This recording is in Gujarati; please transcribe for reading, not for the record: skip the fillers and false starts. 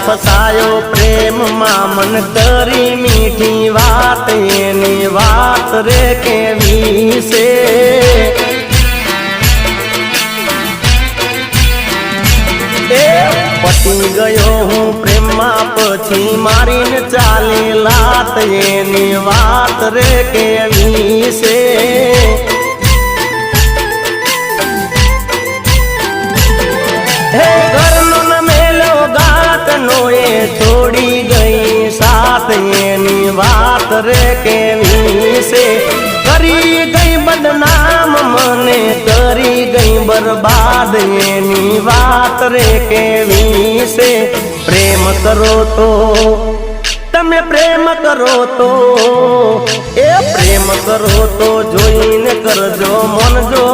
ફસાયો પ્રેમમાં મન કરી મીઠી વાત એની વાત રે કેવી છે પતી ગયો હું પ્રેમમાં પછી મારીને ચાલી લાત એની વાત રે કેવી છે હે ઘરનો ન મેલો ગાતનો એ છોડી ગઈ સાથ એની વાત રે કેવી છે કરી ગઈ બદનામ મને કરી ગઈ બરબાદ એની વાત રે કેવી છે પ્રેમ કરો તો તમે પ્રેમ કરો તો એ પ્રેમ કરો તો જોઈને કરજો મન જો